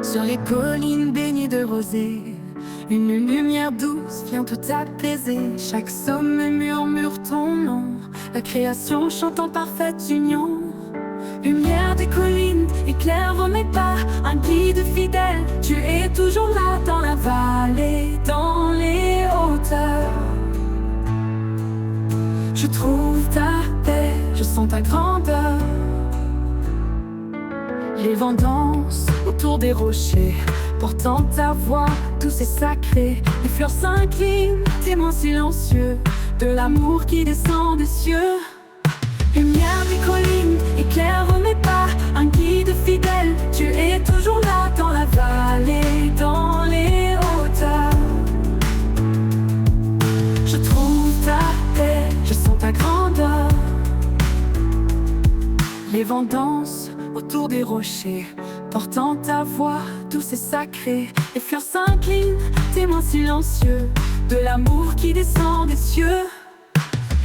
Sur les collines baignées de rosée, une lumière douce vient tout apaiser. Chaque sommet murmure ton nom, la création chante en parfaite union. Lumière des collines, éclaire mes pas, un guide fidèle. Tu es toujours là dans la vallée, dans les hauteurs. Je trouve ta paix, je sens ta grandeur. Les vents dansent autour des rochers, portant ta voix, tout c'est sacré. Les fleurs s'inclinent, témoins silencieux de l'amour qui descend des cieux. Lumière des collines, éclaire mes pas, un guide fidèle. Tu es toujours là dans la vallée, dans les hauteurs. Je trouve ta paix, je sens ta grandeur. Les vents dansent autour des rochers, portant ta voix, tout c'est sacré. Les fleurs s'inclinent, témoins silencieux de l'amour qui descend des cieux.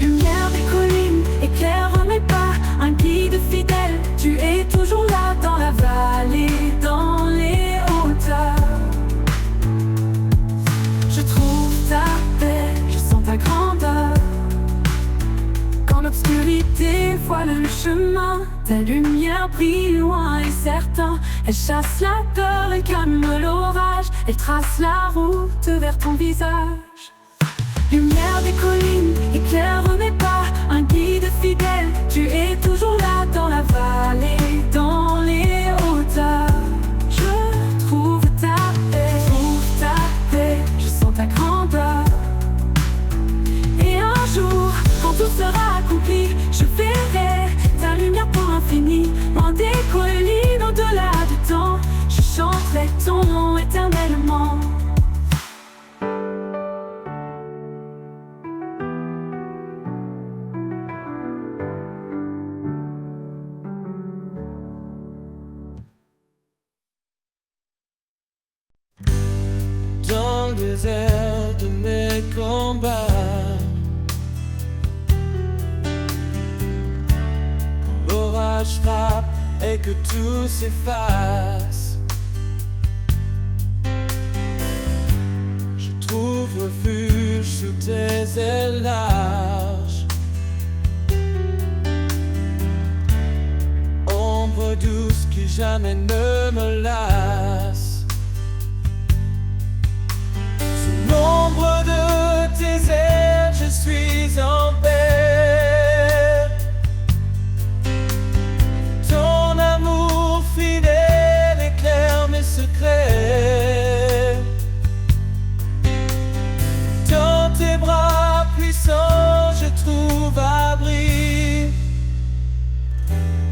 Lumière des collines, éclaire mes pas, un guide fidèle. Tu es toujours là dans la vallée, dans les hauteurs. Je trouve ta paix, je sens ta grandeur. Quand l'obscurité voile le chemin, ta lumière brille loin et certain. Elle chasse la peur et calme l'orage. Elle trace la route vers ton visage. Lumière des collines, éclaire mes pas, un guide fidèle. Tu es toujours là dans la vallée, dans les hauteurs. Je trouve ta paix, je sens ta grandeur. Et un jour, quand tout sera accompli, je verrai ta lumière pour l'infini. Loin des collines, au-delà du temps, je chanterai ton nom éternellement. Dans le désert de mes combats, quand l'orage frappe et que tout s'efface, je trouve refuge sous tes ailes larges. Ombre douce qui jamais ne me lasse. L'ombre de tes ailes, je suis en paix. Ton amour fidèle éclaire mes secrets. Dans tes bras puissants, je trouve abri.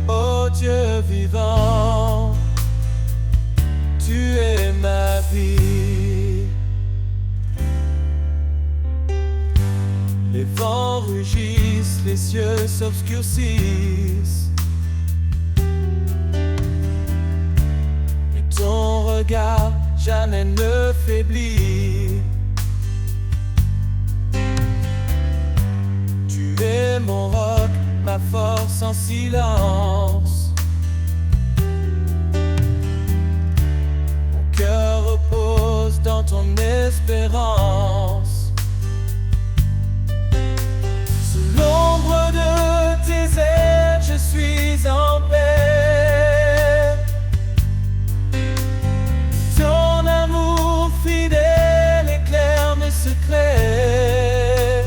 Ô Dieu vivant, tu es ma vie. Les vents rugissent, les cieux s'obscurcissent. Mais ton regard jamais ne faiblit. Tu es mon roc, ma force en silence. Mon cœur repose dans ton espérance. L'ombre de tes ailes, je suis en paix. Ton amour fidèle éclaire mes secrets.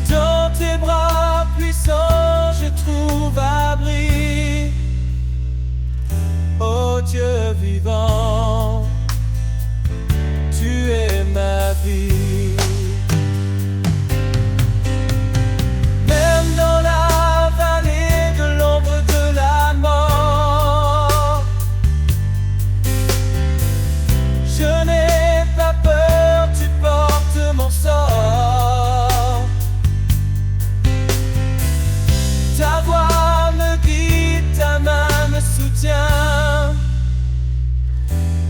Dans tes bras puissants, je trouve abri. Ô Dieu vivant, tu es ma vie.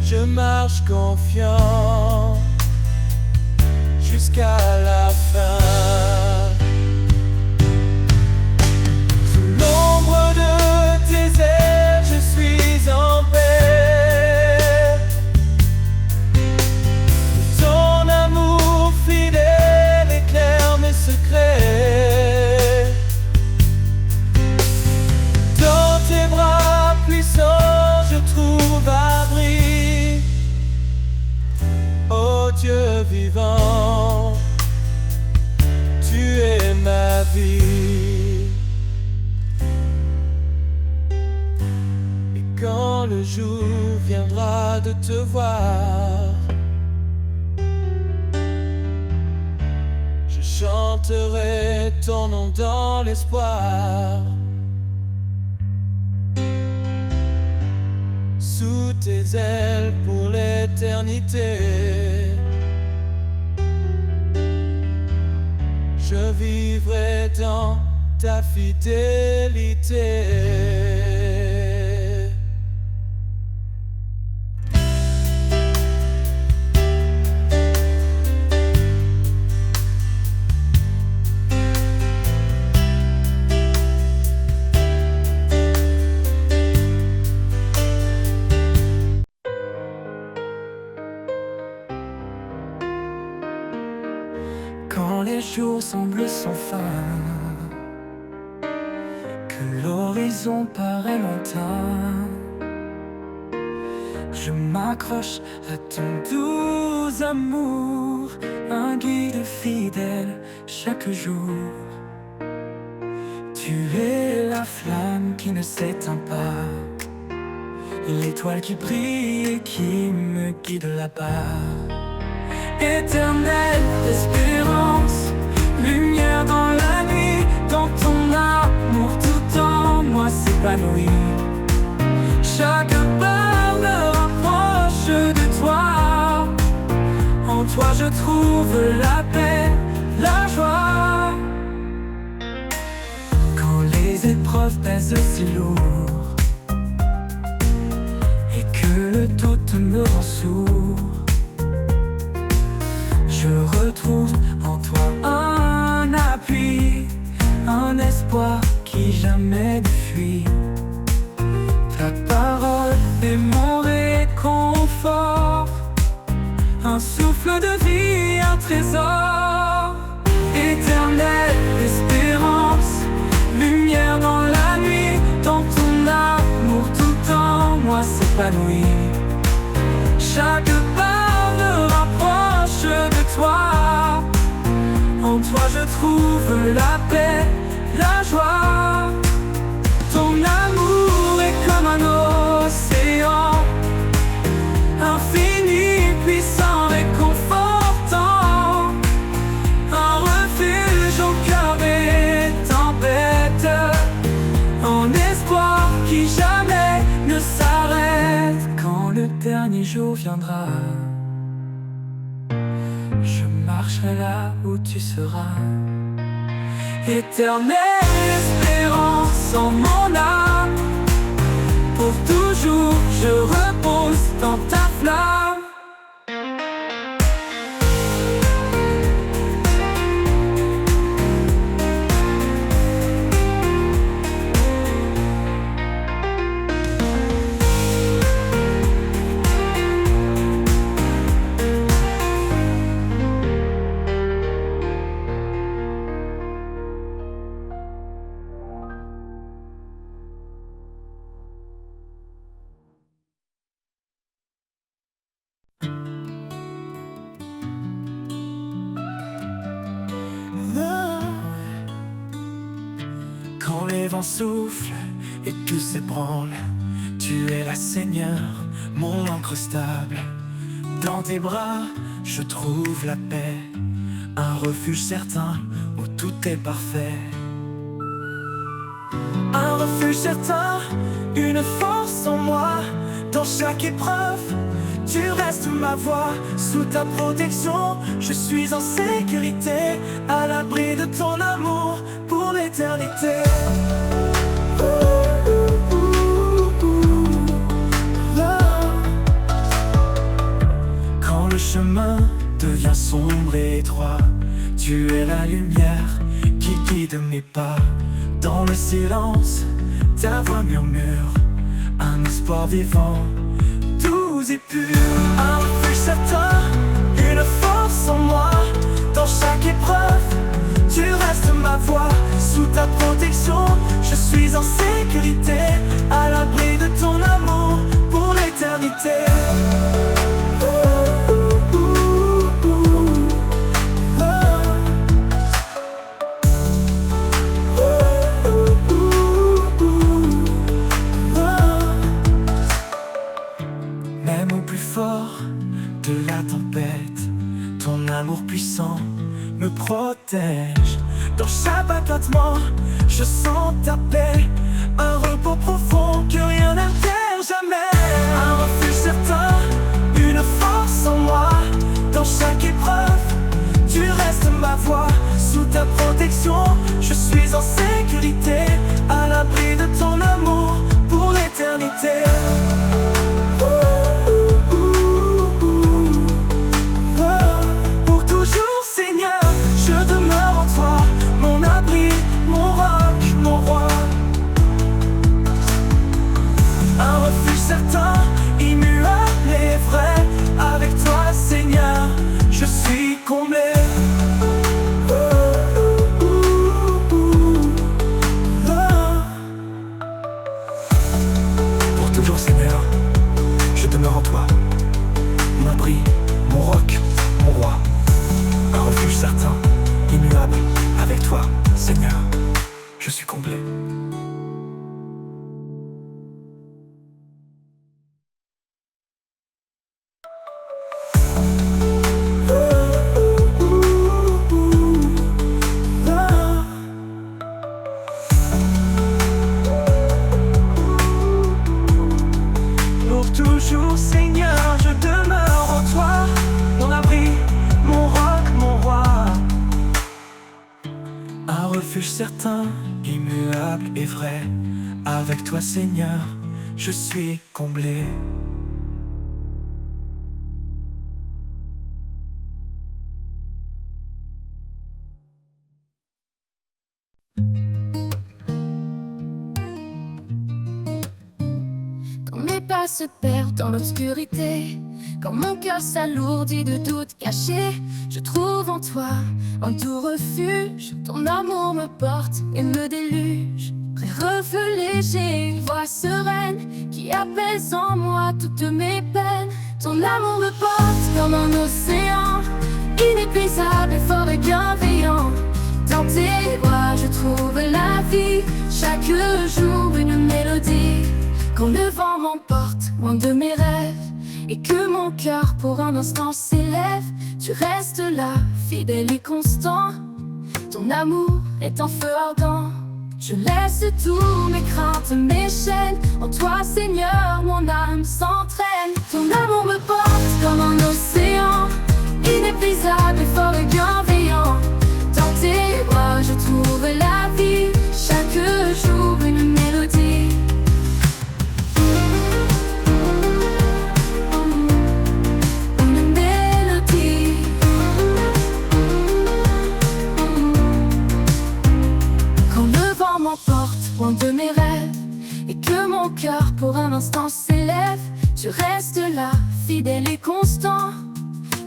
Je marche confiant jusqu'à la fin. Sous l'ombre de tes ailes, je suis en quand le jour viendra de te voir. Je chanterai ton nom dans l'espoir. Sous tes ailes pour l'éternité, je vivrai dans ta fidélité. Quand les jours semblent sans fin, que l'horizon paraît lointain, je m'accroche à ton doux amour, un guide fidèle chaque jour. Tu es la flamme qui ne s'éteint pas, l'étoile qui brille et qui me guide là-bas. Éternelle espérance, lumière dans la nuit, dans ton amour tout en moi s'épanouit. Chaque pas me rapproche de toi, en toi je trouve la paix, la joie. Quand les épreuves pèsent si lourd et que le doute me rend sourd, je retrouve en toi un appui, un espoir qui jamais ne fuit. Ta parole est mon réconfort, un souffle de vie, un trésor. Éternelle espérance, lumière dans la nuit, dans ton amour tout en moi s'épanouit. Chaque pas me rapproche de toi, en toi je trouve la paix, la joie. Ton amour est comme un océan, infini, puissant, réconfortant, un refuge au cœur des tempêtes, un espoir qui jamais ne s'arrête. Quand le dernier jour viendra, je marcherai là où tu seras. Éternelle espérance en mon âme, pour toujours je repose dans ta flamme. Quand les vents soufflent et tout s'ébranle, tu es la Seigneur, mon ancre stable. Dans tes bras, je trouve la paix, un refuge certain où tout est parfait. Un refuge certain, une force en moi, dans chaque épreuve, tu restes ma voix. Sous ta protection, je suis en sécurité, à l'abri de ton amour pour l'éternité. Quand le chemin devient sombre et étroit, tu es la lumière qui guide mes pas. Dans le silence, ta voix murmure, un espoir vivant, doux et pur. Un refuge certain, une force en moi, dans chaque épreuve, tu restes ma voix. Sous ta protection, je suis en sécurité, à l'abri de ton amour pour l'éternité. amour puissant me protège. Dans chaque battement, je sens ta paix, un repos profond que rien n'altère jamais. Un refuge certain, une force en moi. Dans chaque épreuve, tu restes ma voix. Sous ta protection, je suis en sécurité, à l'abri de ton amour pour l'éternité. Pour toujours, Seigneur, je demeure en toi, mon abri, mon roc, mon roi. Un refuge certain, immuable et vrai. Avec toi, Seigneur, je suis comblé. Pour toujours, Seigneur, je demeure en toi, mon abri, mon roc, mon roi. Un refuge certain, immuable. Avec toi, Seigneur, je suis comblé. Pour toujours, Seigneur, je demeure en toi, mon abri, mon roc, mon roi. Un refuge certain, immuable et vrai. Avec toi, Seigneur, je suis comblé. Quand mes pas se perdent dans l'obscurité, quand mon cœur s'alourdit de doutes cachés, je trouve en toi un doux refuge. Ton amour me porte et me déluge. Près reflet léger, une voix sereine qui apaise en moi toutes mes peines. Ton amour me porte comme un océan, inépuisable et fort et bienveillant. Dans tes bras je trouve la vie, chaque jour une mélodie. Quand le vent m'emporte loin de mes rêves et que mon cœur pour un instant s'élève, tu restes là, fidèle et constant. Ton amour est un feu ardent. Je laisse tous mes craintes, mes chaînes. En toi, Seigneur, mon âme s'entraîne. Ton amour me porte comme un océan, inépuisable et fort et bienveillant. Dans tes bras je trouve la vie, chaque jour une mélodie. Une mélodie. Quand le vent m'emporte loin de mes rêves et que mon cœur pour un instant s'élève, tu restes là, fidèle et constant.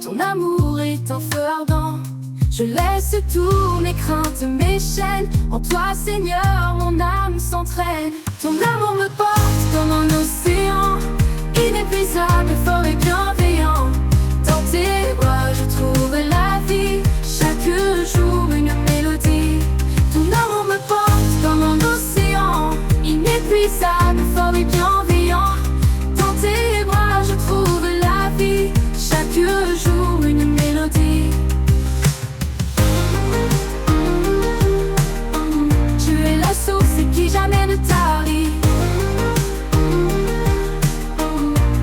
Ton amour est un feu ardent. Je laisse tous mes craintes, mes chaînes. En toi, Seigneur, mon âme s'entraîne. Ton amour me porte comme un océan, inépuisable, fort et bienveillant. Dans tes bras, je trouve la vie, chaque jour une mélodie. Ton amour me porte comme un océan, inépuisable, fort et bienveillant. Dans tes bras, je trouve la vie, chaque jour une mélodie. Tu es la source qui jamais ne tarit,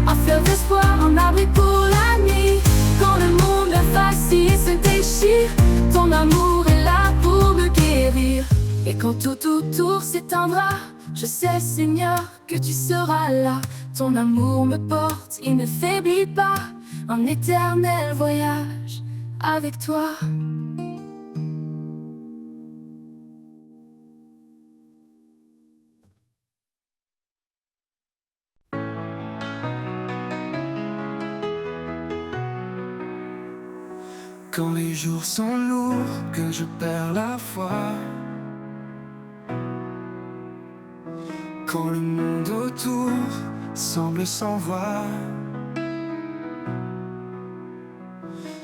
un fleuve d'espoir, un abri pour la nuit. Quand le monde facile se déchire, ton amour est là pour me guérir. Et quand tout autour s'éteindra, je sais, Seigneur, que tu seras là. Ton amour me porte, il ne faiblit pas. Un éternel voyage avec toi. Quand les jours sont lourds, que je perds la foi, quand le monde autour semble sans voix,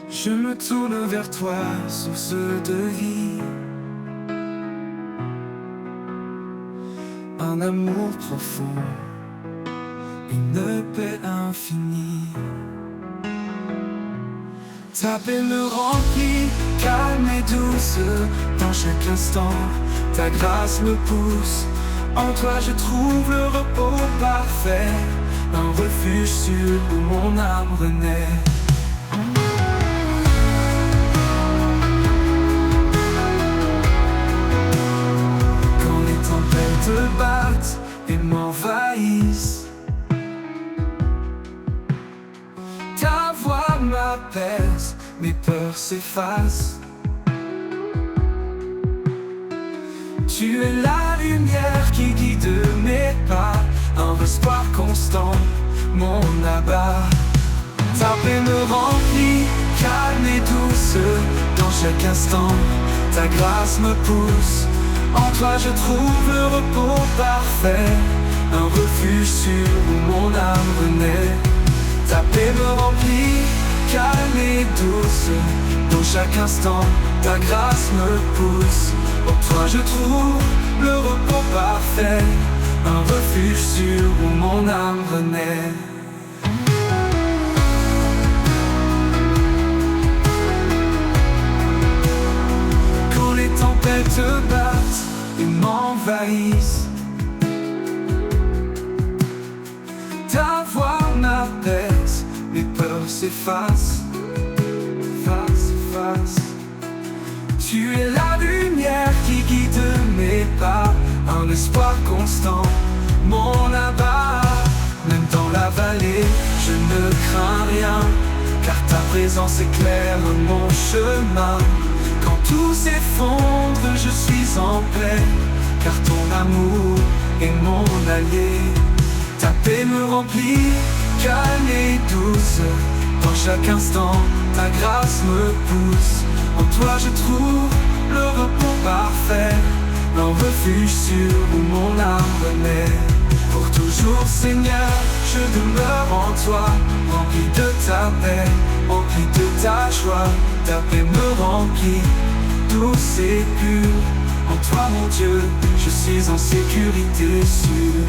je me tourne vers toi, source de vie. Un amour profond, une paix infinie. Ta paix me remplit, calme et douce. Dans chaque instant, ta grâce me pousse. En toi je trouve le repos parfait, un refuge sûr où mon âme renaît. Quand les tempêtes battent et m'envahissent, ta voix m'apaise, mes peurs s'effacent. Tu es la lumière qui guide mes pas, un espoir constant, mon abat. Ta paix me remplit, calme et douce. Dans chaque instant, ta grâce me pousse. En toi je trouve le repos parfait, un refuge sûr où mon âme renaît. Ta paix me remplit, calme et douce. Dans chaque instant, ta grâce me pousse. En toi je trouve le repos parfait, un refuge sûr où mon âme renaît. Quand les tempêtes battent et m'envahissent, ta voix m'apaise, mes peurs s'effacent. Tu es la lumière qui guide mes pas, un espoir constant, mon abat. Même dans la vallée, je ne crains rien, car ta présence éclaire mon chemin. Quand tout s'effondre, je suis en paix, car ton amour est mon allié. Ta paix me remplit, calme et douce. Dans chaque instant, ta grâce me pousse. En toi je trouve le repos parfait, un refuge sûr où mon âme renaît. Pour toujours Seigneur, je demeure en toi, rempli de ta paix, rempli de ta joie. Ta paix me remplit, douce et pure. En toi mon Dieu, je suis en sécurité sûre.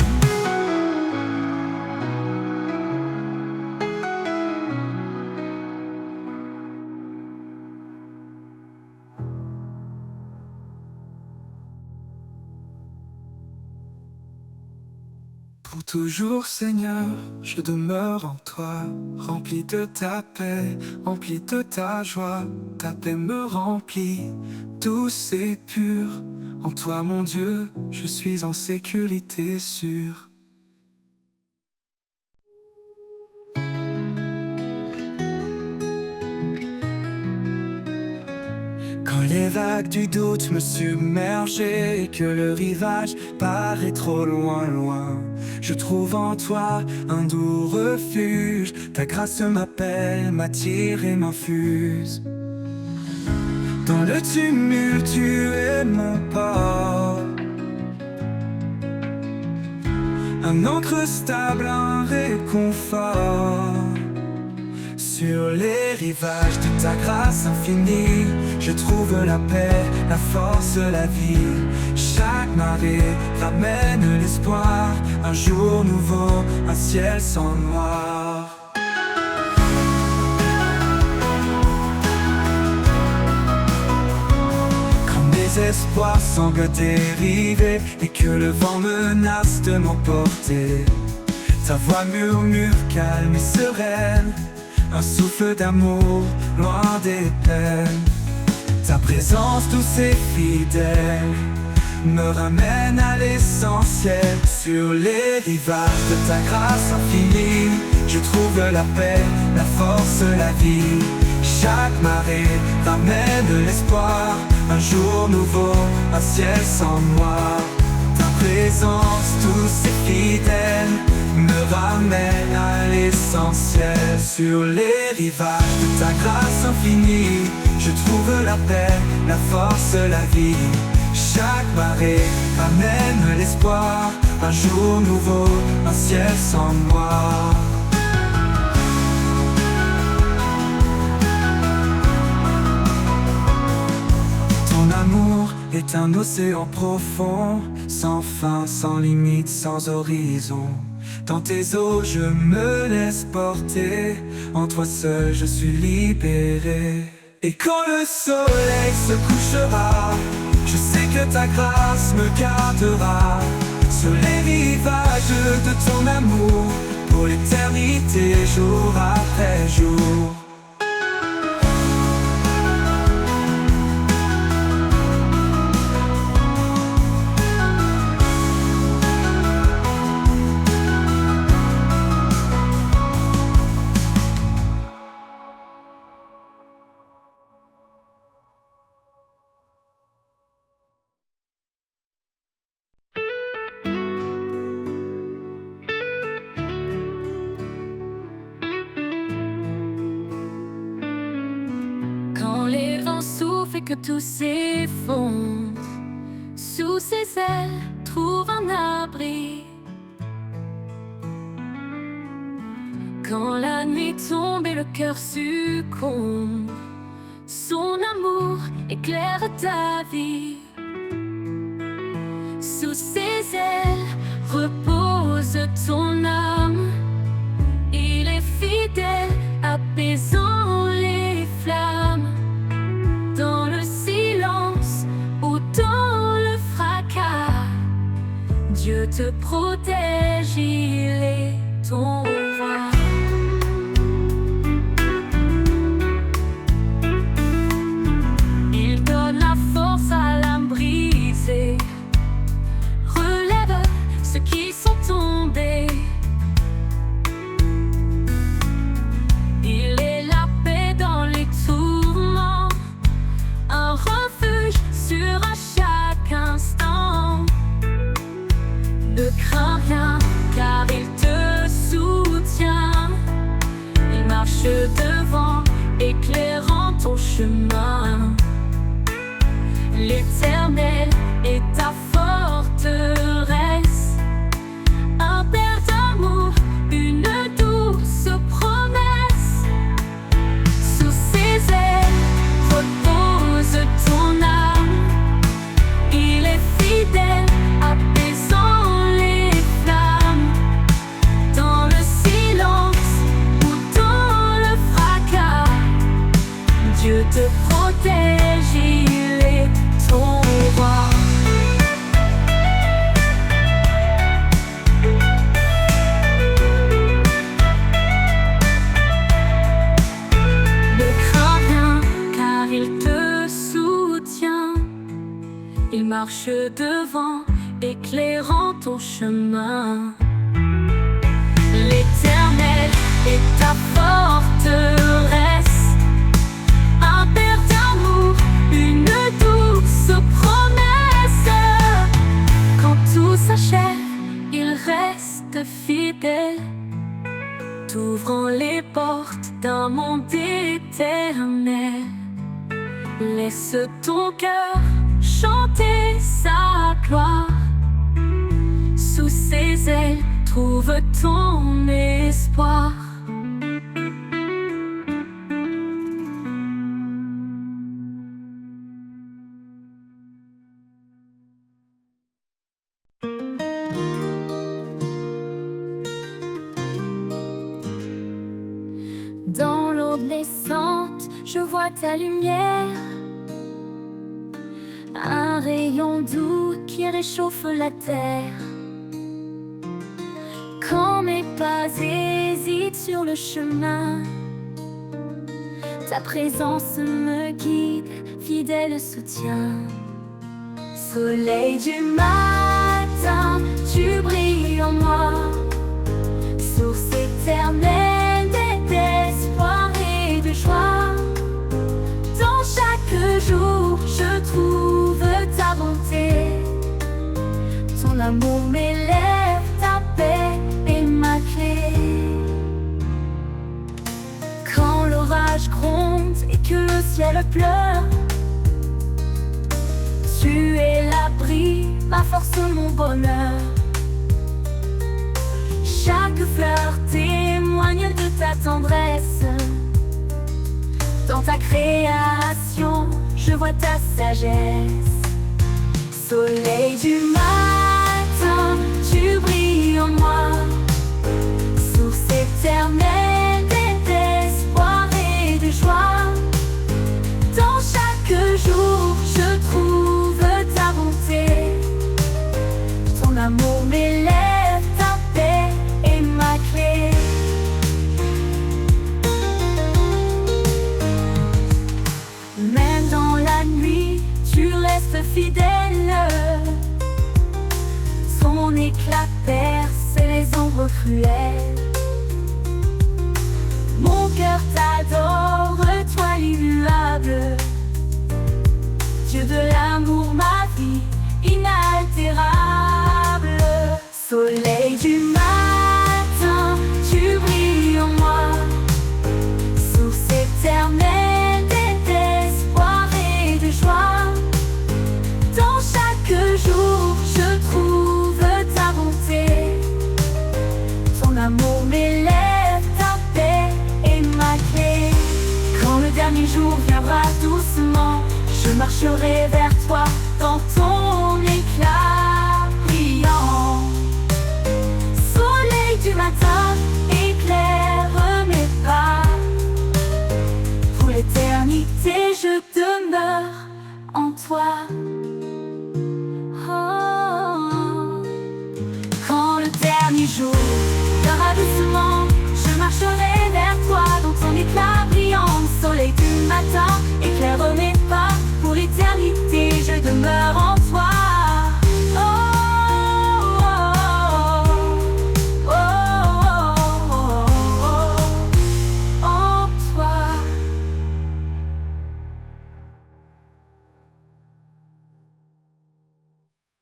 Pour toujours Seigneur, je demeure en toi, rempli de ta paix, rempli de ta joie. Ta paix me remplit, douce et pure. En toi mon Dieu, je suis en sécurité sûre. Quand les vagues du doute me submergent et que le rivage paraît trop loin, je trouve en toi un doux refuge. Ta grâce m'appelle, m'attire et m'infuse. Dans le tumulte, tu es mon port, un ancre stable, un réconfort. Sur les rivages de ta grâce infinie, je trouve la paix, la force, la vie. Chaque marée ramène l'espoir, un jour nouveau, un ciel sans noir. Quand mes espoirs semblent dériver et que le vent menace de m'emporter, ta voix murmure calme et sereine, un souffle d'amour, loin des peines. Ta présence douce et fidèle me ramène à l'essentiel. Sur les rivages de ta grâce infinie, je trouve la paix, la force, la vie. Chaque marée ramène l'espoir, un jour nouveau, un ciel sans noir. Ta présence douce et fidèle me ramène à l'essentiel. Sur les rivages de ta grâce infinie, je trouve la paix, la force, la vie. Chaque marée ramène l'espoir, un jour nouveau, un ciel sans noir. Ton amour est un océan profond, sans fin, sans limite, sans horizon. Dans tes eaux je me laisse porter, en toi seul je suis libéré. Et quand le soleil se couchera, je sais que ta grâce me gardera sur les rivages de ton amour, pour l'éternité, jour après jour. Quand les vents soufflent et que tout s'effondre, sous ses ailes, trouve un abri. Quand la nuit tombe et le cœur succombe, son amour éclaire ta vie. Sous ses ailes repose ton âme. Il est fidèle, apaisant les flammes. Dans le silence ou dans le fracas, Dieu te protège, il est ton roi. Il donne la force à l'âme brisée, relève ceux qui sont tombés. Il est la paix dans les tourments, un refuge sûr à chaque instant. Ne crains rien, car il te soutient. Il marche devant, éclairant ton chemin. L'Éternel est ta forteresse, un père d'amour, une douce promesse. Sous ses ailes repose ton âme. Il est fidèle, apaisant les flammes. Dans le silence ou dans le fracas, Dieu te protège, il est ton roi. Ne crains rien, car il te soutient. Il marche devant, éclairant ton chemin. L'Éternel est ta forteresse, un père d'amour, une douce promesse. Quand tout s'achève, il reste fidèle, t'ouvrant les portes d'un monde éternel. Laisse ton cœur chanter sa gloire. Sous ses ailes, trouve ton espoir. Dans l'aube naissante, je vois ta lumière, un rayon doux qui réchauffe la terre. Quand mes pas hésitent sur le chemin, ta présence me guide, fidèle soutien. Soleil du matin, tu brilles en moi, source éternelle d'espoir et de joie. Dans chaque jour, je trouve ta bonté, ton amour m'élève, ta paix est ma clé. Quand l'orage gronde et que le ciel pleure, tu es l'abri, ma force, mon bonheur. Chaque fleur témoigne de ta tendresse. Dans ta création, je vois ta sagesse. Soleil du matin, tu brilles en moi, amour m'élève, ta paix est ma clé. Même dans la nuit, tu restes fidèle. Son éclat perce les ombres cruelles. Mon cœur t'adore, toi l'immuable. Dieu de l'amour, ma vie inaltérable. Soleil du matin, tu brilles en moi. Source éternelle d'espoir et de joie. Dans chaque jour, je trouve ta bonté. Ton amour m'élève, ta paix est ma clé. Quand le dernier jour viendra doucement, je marcherai vers toi dans ton éclat brillant. Soleil du matin, éclaire mes pas. Pour l'éternité, je demeure en toi. Oh. Quand le dernier jour viendra doucement, je marcherai vers toi dans ton éclat brillant. Soleil du matin, éclaire mes pas. Pour l'éternité, je demeure en toi. Oh, oh, oh, oh, oh, oh, en toi.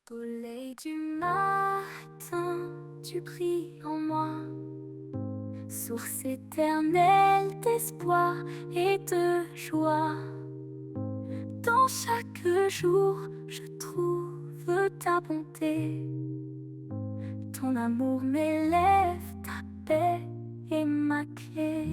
Soleil du matin, tu brilles en moi. Source éternelle d'espoir et de joie. Dans chaque jour, je trouve ta bonté. Ton amour m'élève, ta paix est ma clé.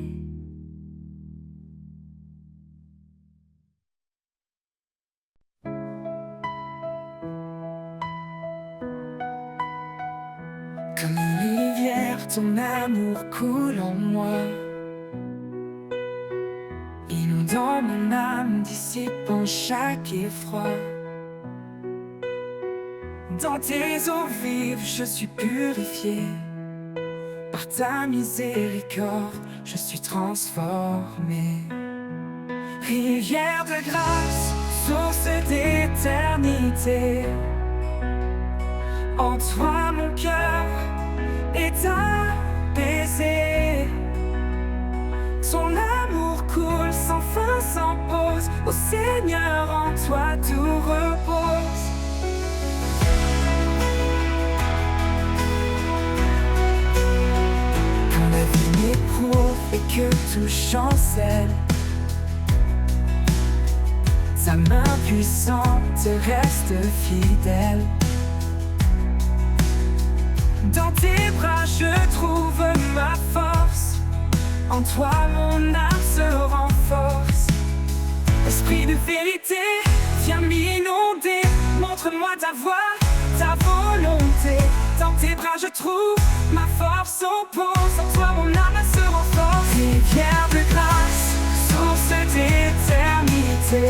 Comme une rivière, ton amour coule en moi, inondant mon âme, dissipant chaque effroi. Dans tes eaux vives, je suis purifié. Par ta miséricorde, je suis transformé. Rivière de grâce, source d'éternité. En toi mon cœur est apaisé. Son amour coule sans fin, sans pause. Ô Seigneur, en toi tout repose. Quand la vie m'éprouve et que tout chancelle, sa main puissante reste fidèle. Dans tes bras je trouve ma force. En toi mon âme se renforce. Esprit de vérité, viens m'inonder. Montre-moi ta voix, ta volonté. Dans tes bras je trouve ma force au pose. En toi mon âme se renforce. Rivière de grâce, source d'éternité.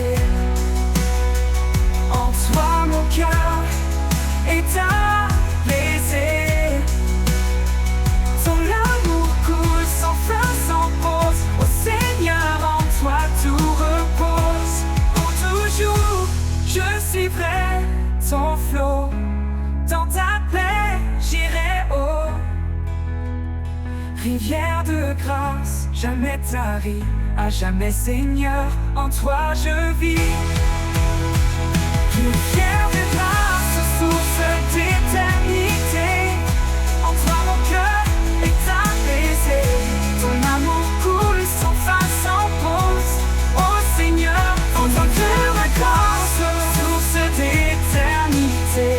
En toi mon cœur est apaisé. Ton amour coule sans fin, sans pause. Ô Seigneur, en toi tout repose. Pour toujours, je suivrai ton flot. Dans ta paix, j'irai haut. Rivière de grâce, jamais tarie, à jamais Seigneur, en toi je vis. Rivière de grâce, source d'éternité. En toi mon cœur est apaisé. Ton amour coule sans fin, sans pause. Ô Seigneur, en toi de ma grâce, source d'éternité.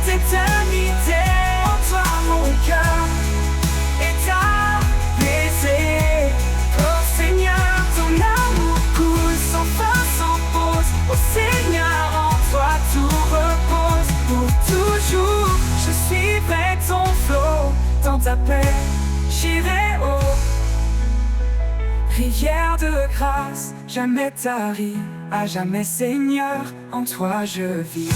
D'éternité, en toi mon cœur est apaisé. Oh Seigneur, ton amour coule sans fin, sans pause. Oh Seigneur, en toi tout repose. Pour toujours, je suivrai ton flot. Dans ta paix, j'irai haut. Rivière de grâce, jamais tarie, à jamais Seigneur, en toi je vis.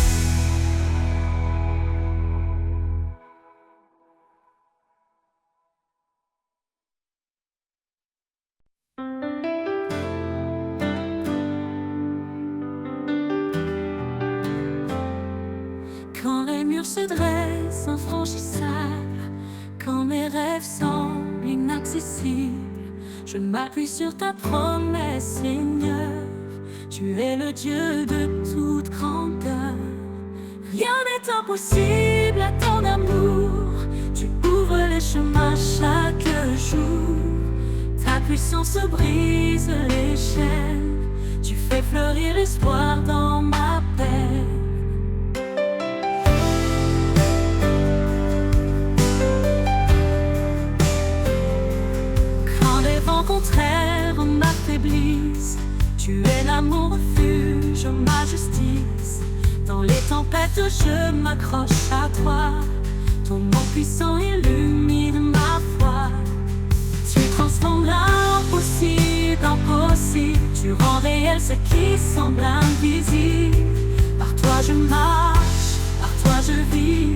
se dresse infranchissable. Quand mes rêves semblent inaccessibles, je m'appuie sur ta promesse, Seigneur. Tu es le Dieu de toute grandeur. Rien n'est impossible à ton amour. Tu ouvres les chemins chaque jour. Ta puissance brise les chaînes. Tu fais fleurir l'espoir dans ma peine. Quand les vents contraires m'affaiblissent, tu es l'amour refuge, ma justice. Dans les tempêtes, je m'accroche à toi. Ton nom puissant illumine ma foi. Tu transformes l'impossible en possible. Tu rends réel ce qui semble invisible. Par toi je marche, par toi je vis.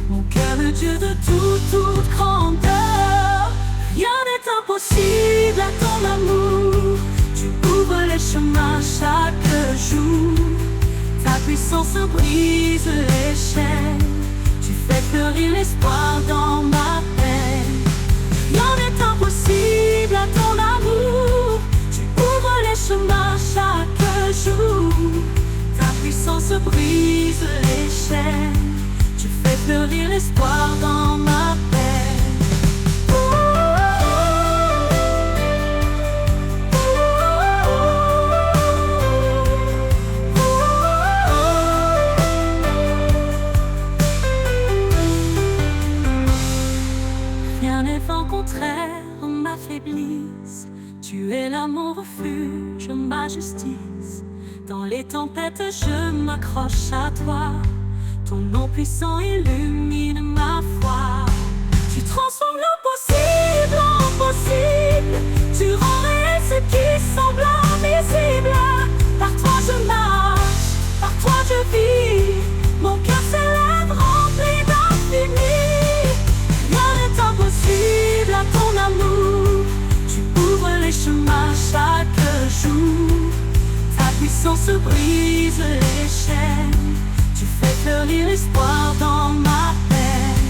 Mon cœur, le Dieu de toute grandeur. Rien n'est impossible à ton amour. Tu ouvres les chemins chaque jour. Ta puissance brise les chaînes. Tu fais fleurir l'espoir dans ma peine. Rien n'est impossible à ton amour. Tu ouvres les chemins chaque jour. Ta puissance brise les chaînes. Tu fais fleurir l'espoir dans ma peine. Contraire m'affaiblisse. Tu es l'amour refuge, ma justice. Dans les tempêtes, je m'accroche à toi. Ton nom puissant illumine ma foi. Tu transformes l'impossible en possible. Tu rends réel ce qui semble invisible. Par toi je marche, par toi je vis. Mon cœur s'élève rempli d'infini. Rien n'est impossible à ton amour. Tu ouvres les chemins chaque jour. Ta puissance brise les chaînes. Tu fais fleurir l'espoir dans ma peine.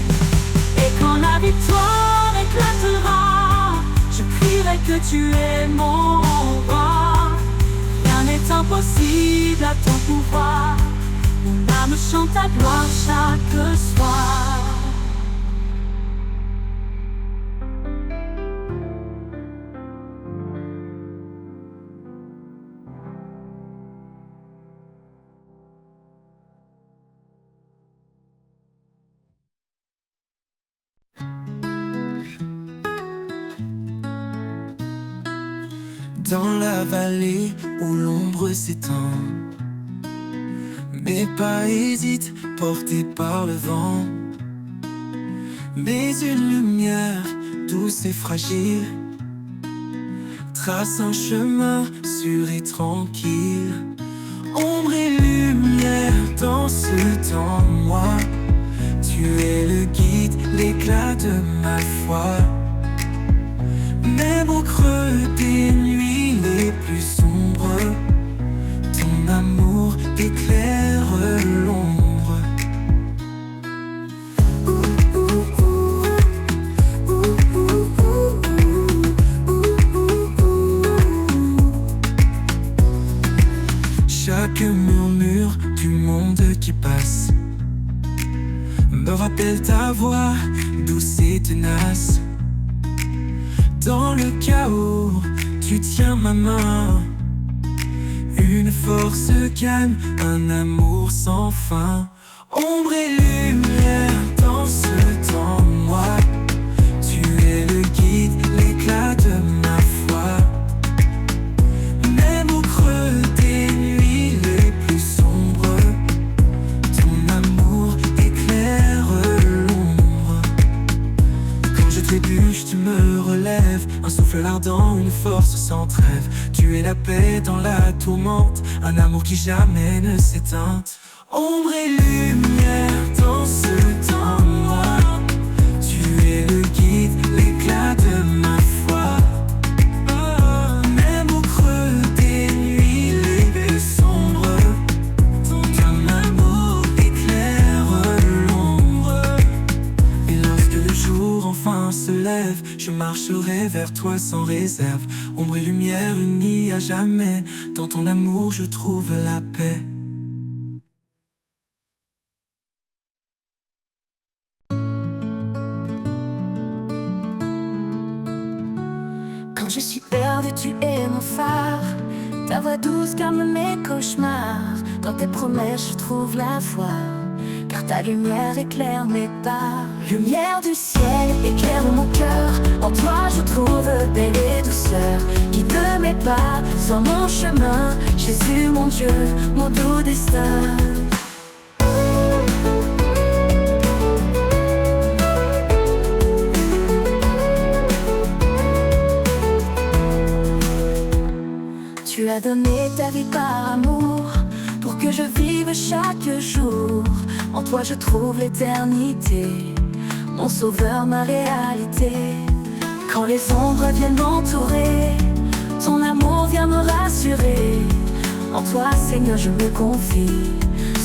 Et quand la victoire éclatera, je crierai que tu es mon roi. Rien n'est impossible à ton pouvoir. Mon âme chante ta gloire chaque soir. Dans la vallée où l'ombre s'étend, mes pas hésitent, portés par le vent. Mais une lumière douce et fragile trace un chemin sûr et tranquille. Ombre et lumière dans ce temps, moi, tu es le guide, l'éclat de ma foi. Même au creux des nuits les plus sombres, ton amour éclaire l'ombre. Chaque murmure du monde qui passe me rappelle ta voix douce et tenace. Dans le chaos, tu tiens ma main. Une force calme, un amour sans fin. Ombre et lumière dans ce temps, moi, tu es le guide, l'éclat de ma foi. Même au creux des nuits les plus sombres, ton amour éclaire l'ombre. Quand je trébuche, tu me relèves. Un souffle ardent, une force sans trêve. Tu es la paix dans la tourmente, un amour qui jamais ne s'éteint. Ombre et lumière dans ce temps, moi, tu es le guide, l'éclat de ma foi. Même au creux des nuits les plus sombres, ton amour éclaire l'ombre. lève, je marcherai vers toi sans réserve. Ombre et lumière unies à jamais, dans ton amour je trouve la paix. Quand je suis perdue, tu es mon phare. Ta voix douce calme mes cauchemars. Dans tes promesses, je trouve la foi, car ta lumière éclaire mes pas. Lumière du ciel, éclaire mon cœur. En toi, je trouve paix et douceur. Guide mes pas sur mon chemin. Jésus, mon Dieu, mon doux destin. Tu as donné ta vie par amour, pour que je vive chaque jour. En toi je trouve l'éternité, mon sauveur, ma réalité. Quand les ombres viennent m'entourer, ton amour vient me rassurer. En toi Seigneur je me confie,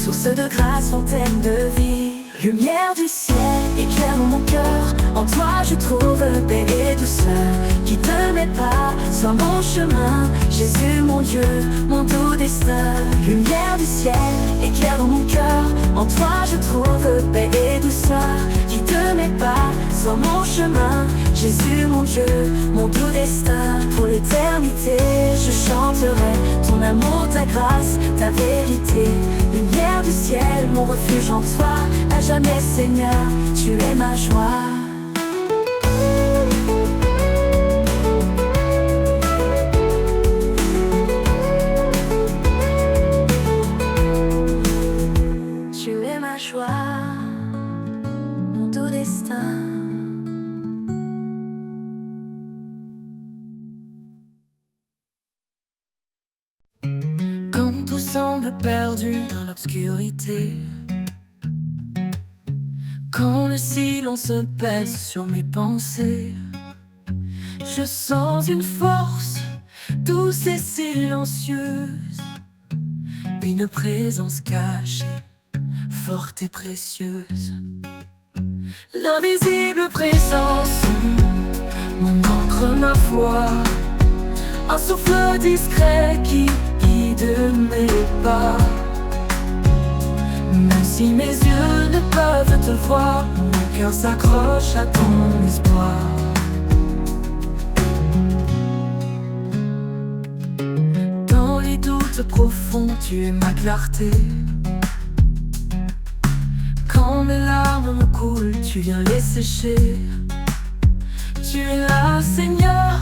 source de grâce, fontaine de vie. Lumière du ciel, éclaire mon cœur. En toi je trouve paix et douceur. Guide mes pas sur mon chemin. Jésus mon Dieu, mon doux destin. Lumière du ciel, éclaire mon cœur. En toi je trouve paix et douceur. Guide mes pas sur mon chemin. Jésus mon Dieu, mon doux destin. Pour l'éternité je chanterai ton amour, ta grâce, ta vérité. Lumière du ciel, mon refuge en toi. À jamais Seigneur, tu es ma joie. Tu es ma joie, mon doux destin. Quand tout semble perdu dans l'obscurité, quand le silence pèse sur mes pensées, je sens une force douce et silencieuse, une présence cachée, forte et précieuse. L'invisible présence, mon encre, ma foi, un souffle discret qui guide mes pas. Même si mes yeux ne peuvent te voir, mon cœur s'accroche à ton espoir. Dans les doutes profonds, tu es ma clarté. Quand mes larmes me coulent, tu viens les sécher. Tu es là, Seigneur,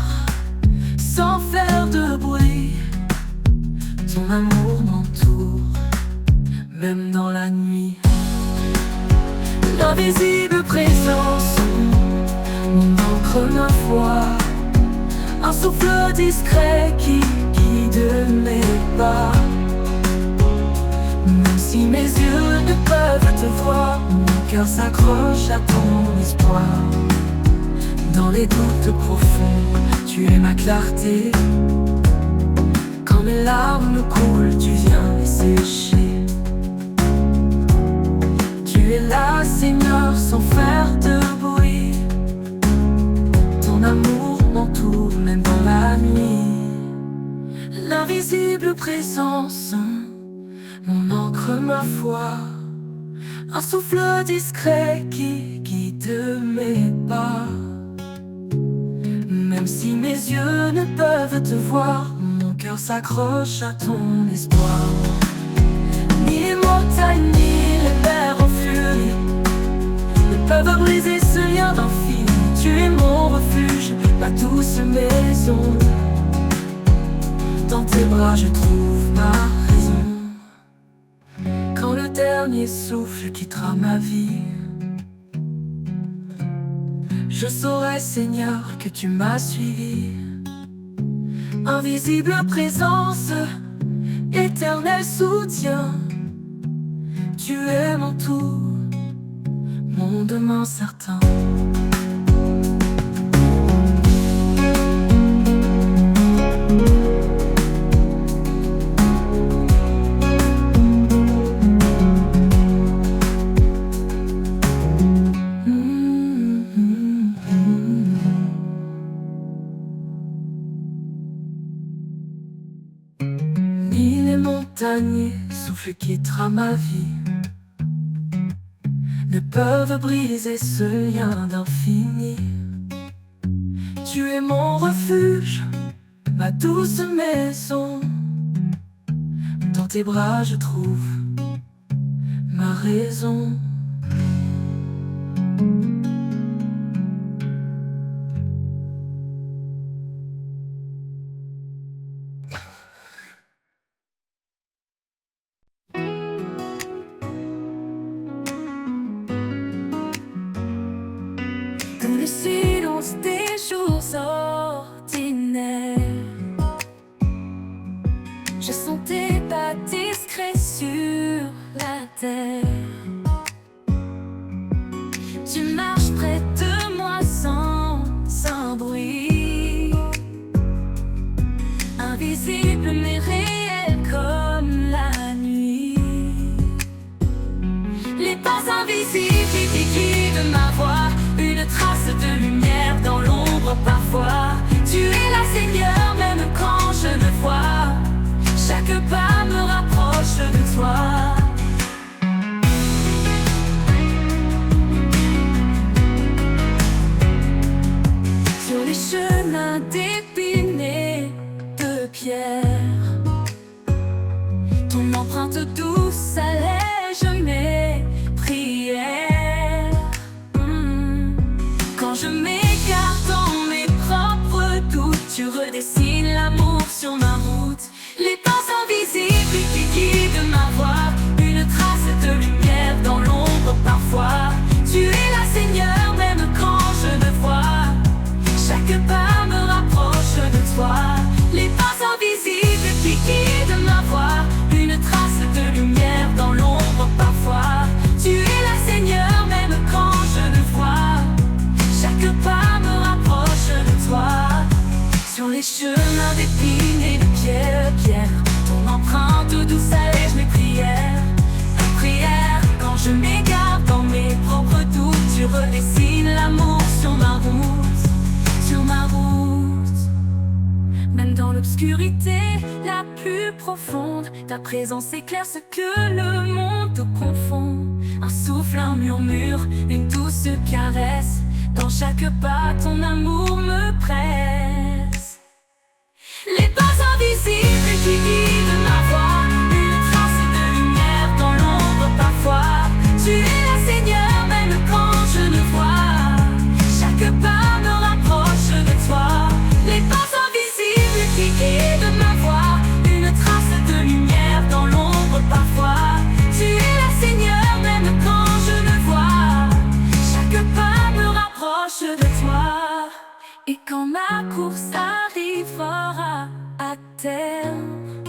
sans faire de bruit. Ton amour m'entoure, même dans la nuit. L'invisible présence, mon encre, ma foi, un souffle discret qui guide mes pas. Même si mes yeux ne peuvent te voir, mon cœur s'accroche à ton espoir. Dans les doutes profonds, tu es ma clarté. Quand mes larmes coulent, tu viens les sécher. Tu es là, Seigneur, sans faire de bruit. Ton amour m'entoure, même dans la nuit. L'invisible présence, mon encre, ma foi, un souffle discret qui guide mes pas. Même si mes yeux ne peuvent te voir, mon cœur s'accroche à ton espoir. Ni les montagnes, ni les mers en furie ne peuvent briser ce lien d'infini. Tu es mon refuge, ma douce maison. Dans tes bras je trouve ma raison. Quand le dernier souffle quittera ma vie, je saurai, Seigneur, que tu m'as suivi. Invisible présence, éternel soutien. Tu es mon tout, mon demain certain. dernier souffle quittera ma vie ne peuvent briser ce lien d'infini. Tu es mon refuge, ma douce maison. Dans tes bras je trouve ma raison. Dans le silence des jours ordinaires, je sens tes pas discrets sur la terre. Tu marches près de moi sans un bruit, invisible mais réel comme la nuit. Les pas invisibles qui guident ma voix, une trace de lumière dans l'ombre parfois. Tu es là Seigneur, même quand je ne vois. Chaque pas me rapproche de toi. Sur les chemins d'épines et de pierre, ton empreinte douce allège mes prières. Quand je m'égare dans mes propres doutes, tu redessines l'amour sur ma route. Les pas invisibles qui guident ma voix, une trace de lumière dans l'ombre parfois. Tu es là Seigneur, même quand je ne vois. Chaque pas me rapproche de toi. Les pas invisibles qui guident ma voix, une trace de lumière dans l'ombre parfois. Tu es là Seigneur, même quand je ne vois. Chaque pas me rapproche de toi. Sur les chemins d'épines et de pierre, ton empreinte douce allège mes prières. Quand je m'égare dans mes propres doutes, tu redessines l'amour sur ma route, sur ma route. Même dans l'obscurité la plus profonde, ta présence éclaire ce que le monde confond. Un souffle, un murmure, une douce caresse. Dans chaque pas, ton amour me presse. Les pas invisibles qui guident ma voix, une trace de lumière dans l'ombre parfois. Tu es là Seigneur, même quand je ne vois. Chaque pas me rapproche de toi. Les pas invisibles qui guident ma voix, une trace de lumière dans l'ombre parfois. Tu es là Seigneur, même quand je ne vois. Chaque pas me rapproche de toi. Et quand ma course arrivera à terme,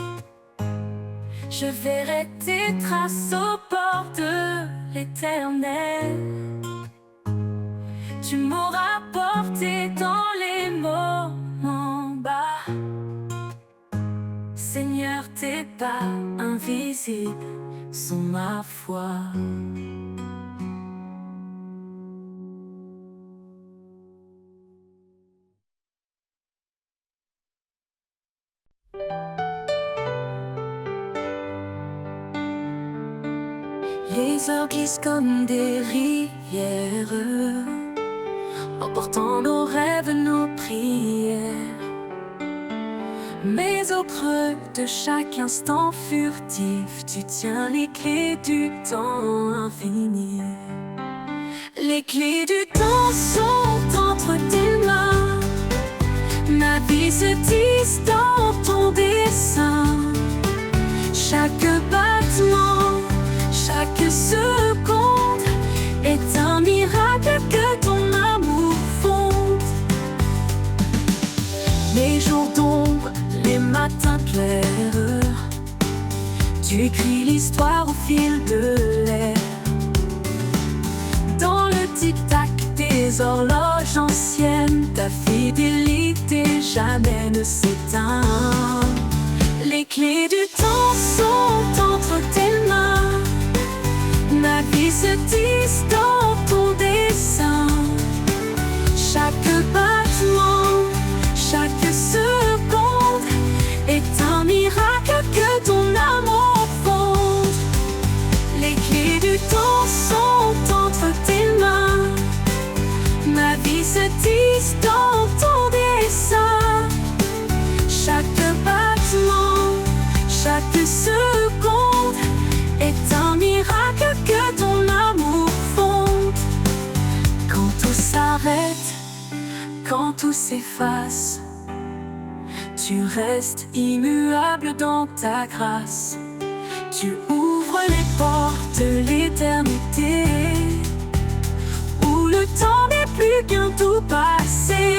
je verrai tes traces au bord de l'éternel. Tu m'auras porté dans les moments bas. Seigneur, tes pas invisibles sont ma foi. Les heures glissent comme des rivières, emportant nos rêves, nos prières. Mais au creux de chaque instant furtif, tu tiens les clés du temps infini. Les clés du temps sont entre tes mains. Ma vie se tisse dans ton dessin. Chaque battement, chaque seconde est un miracle que ton amour fonde. Les jours d'ombre, les matins clairs, tu écris l'histoire au fil de l'air. Dans le tic-tac des horloges anciennes, ta fidélité jamais ne s'éteint. Les clés du temps sont entre tes mains. Ma vie se tisse dans ton dessin. Chaque battement, chaque seconde est un miracle que ton amour s'arrête, quand tout s'efface, tu restes immuable dans ta grâce. Tu ouvres les portes de l'éternité, où le temps n'est plus qu'un tout passé.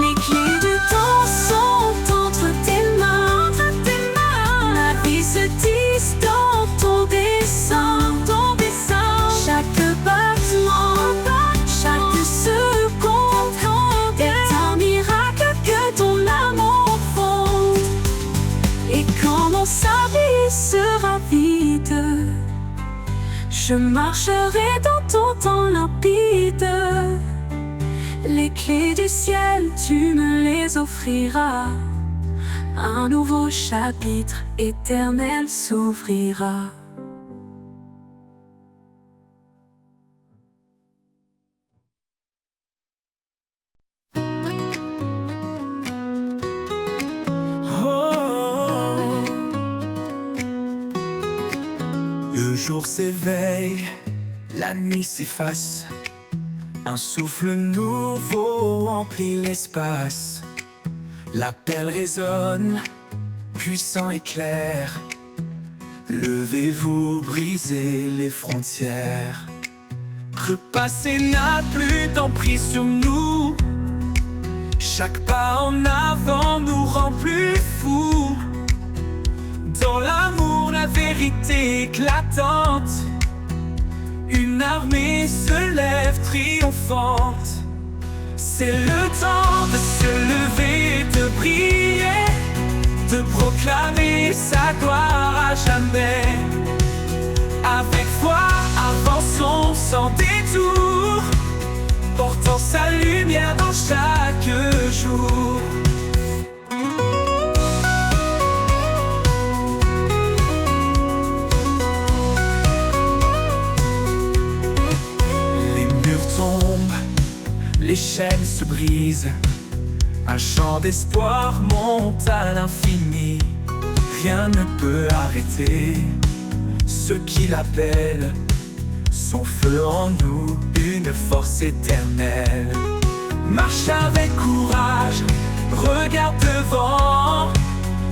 Les clés du temps sont entre tes mains. La vie se tisse dans ton dessein. Chaque battement, chaque seconde est un miracle que ton amour fonde. Et quand mon service sera vide, je marcherai dans ton temps limpide. Les clés du ciel, tu me les offriras. Un nouveau chapitre éternel s'ouvrira. Oh. Le jour s'éveille, la nuit s'efface. Un souffle nouveau remplit l'espace. L'appel résonne, puissant et clair. Levez-vous, brisez les frontières. Le passé n'a plus d'emprise sur nous. Chaque pas en avant nous rend plus fous. Dans l'amour, la vérité éclatante, une armée se lève triomphante. C'est le temps de se lever et de prier, de proclamer sa gloire à jamais. Avec foi, avançons sans détour, portant sa lumière dans chaque jour. Les murs tombent, les chaînes se brisent. Un chant d'espoir monte à l'infini. Rien ne peut arrêter ceux qui l'appellent. Son feu en nous, une force éternelle. Marche avec courage, regarde devant.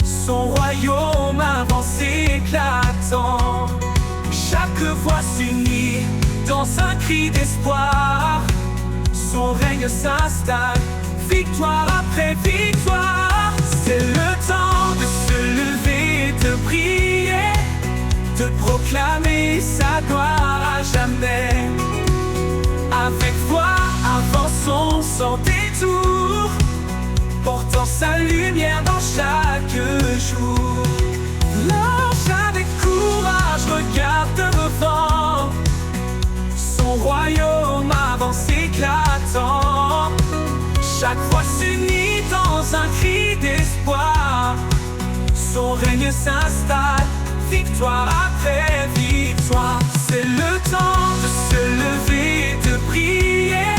Son royaume avance éclatant. Chaque voix s'unit dans un cri d'espoir. Son règne s'installe, victoire après victoire. C'est le temps de se lever et de prier, de proclamer sa gloire à jamais. Avec foi, avançons sans détour, portant sa lumière dans chaque jour. Marche avec courage, regarde devant. Son royaume avance éclatant. Chaque fois s'unit dans un cri d'espoir. Son règne s'installe, victoire après victoire. C'est le temps de se lever et de prier,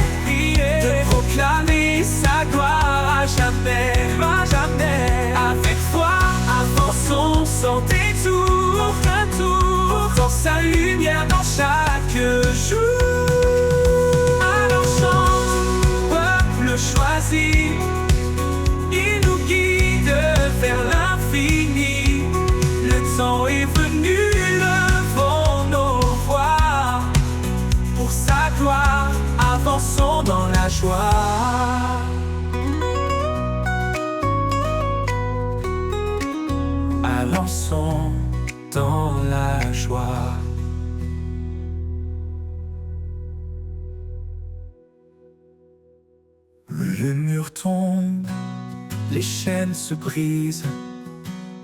de proclamer sa gloire à jamais, à jamais. Avec foi, avançons sans détour, portant sa lumière dans chaque jour. Alors chante, peuple choisi, il nous guide vers l'infini. Le temps est venu, levons nos voix. Pour sa gloire, avançons dans la joie. Avançons dans la joie. Le mur tombe, les chaînes se brisent.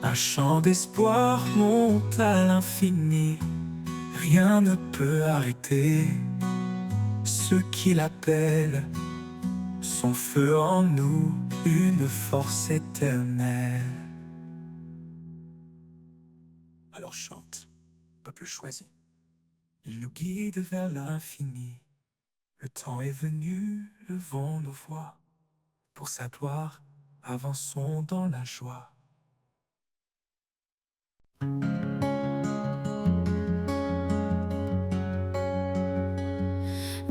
Un chant d'espoir monte à l'infini. Rien ne peut arrêter ceux qui l'appellent. Son feu en nous, une force éternelle. Alors chante, peuple choisi. Il nous guide vers l'infini. Le temps est venu, levons nos voix. Pour sa gloire, avançons dans la joie.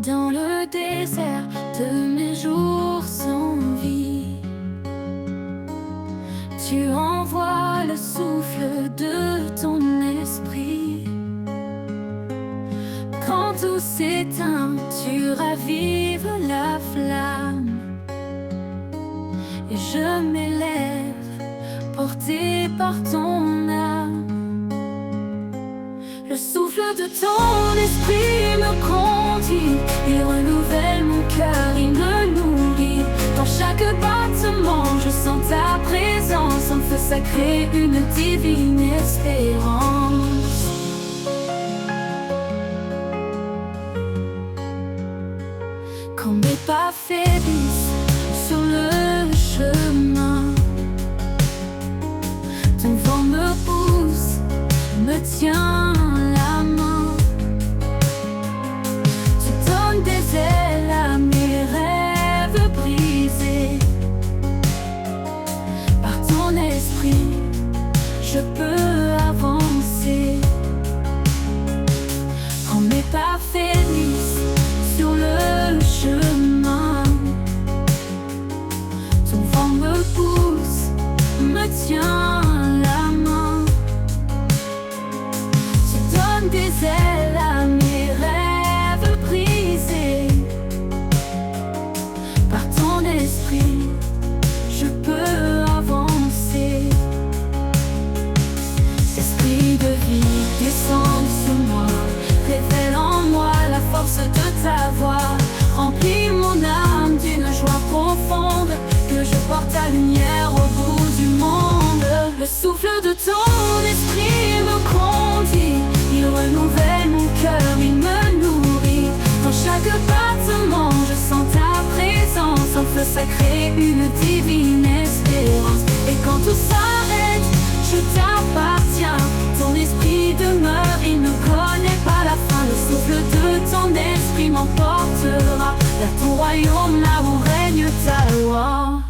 dans le désert de mes jours sans vie. Tu envoies le souffle de ton esprit. Quand tout s'éteint, tu ravives la flamme. Et je m'élève, porté par ton âme. Le souffle de ton esprit me conduit. Il renouvelle mon cœur, il me nourrit. Dans chaque battement, je sens ta présence. En feu sacré, une divine espérance. Quand mes pas faiblissent sur le chemin, ton vent me pousse, me tient la main. Tu donnes des ailes à mes rêves brisés. Par ton esprit, je peux avancer. Quand mes pas faiblissent sur le chemin, ton vent me pousse, me tient la main. Tu donnes des ailes à mes rêves brisés. Par ton esprit, je peux avancer. Esprit de vie, descend sur moi. Révèle en moi la force de ta voix. Remplis mon âme d'une joie profonde, que je porte ta lumière au bout du monde. Le souffle de ton esprit me conduit. Il renouvelle mon cœur, il me nourrit. Dans chaque battement, je sens ta présence. En feu sacré, une divine espérance. Et quand tout s'arrête, je t'appartiens. Ton esprit demeure, il ne connaît pas la fin. Le souffle de ton esprit m'emportera vers ton royaume, là où règne ta loi.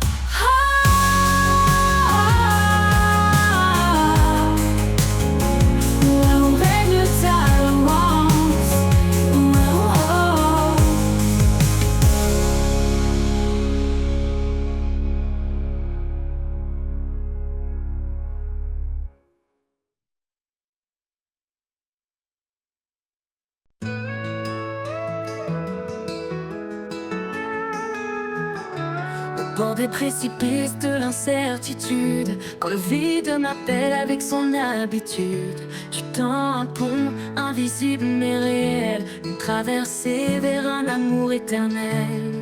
Là où règne ta loi. Au bord des précipices de l'incertitude, quand le vide m'appelle avec son habitude, tu tends un pont invisible mais réel, une traversée vers un amour éternel.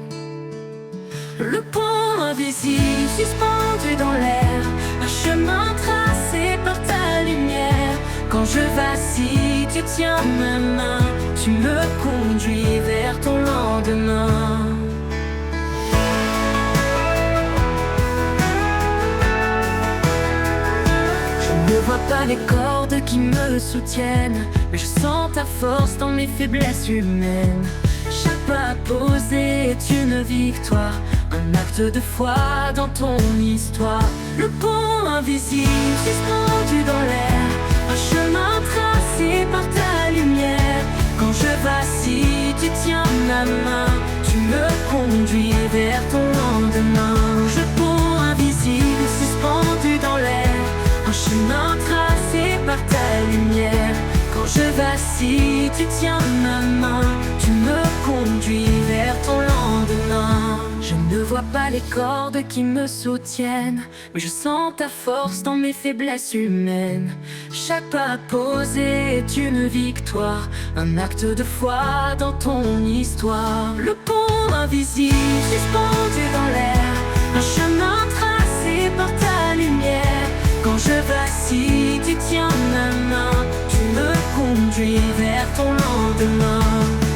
Le pont invisible suspendu dans l'air, un chemin tracé par ta lumière. Quand je vacille, tu tiens ma main, tu me conduis vers ton lendemain. Je ne vois pas les cordes qui me soutiennent, mais je sens ta force dans mes faiblesses humaines. Chaque pas posé est une victoire, un acte de foi dans ton histoire. Le pont invisible suspendu dans l'air, un chemin tracé par ta lumière. Quand je vacille, tu tiens ma main, tu me conduis vers ton lendemain. Le pont invisible suspendu dans l'air, un chemin tracé par ta lumière. Quand je vacille, tu tiens ma main, tu me conduis vers ton lendemain. Je ne vois pas les cordes qui me soutiennent, mais je sens ta force dans mes faiblesses humaines. Chaque pas posé est une victoire, un acte de foi dans ton histoire. Le pont invisible suspendu dans l'air, un chemin tracé par ta lumière. Quand je vacille, tu tiens ma main, tu me conduis vers ton lendemain.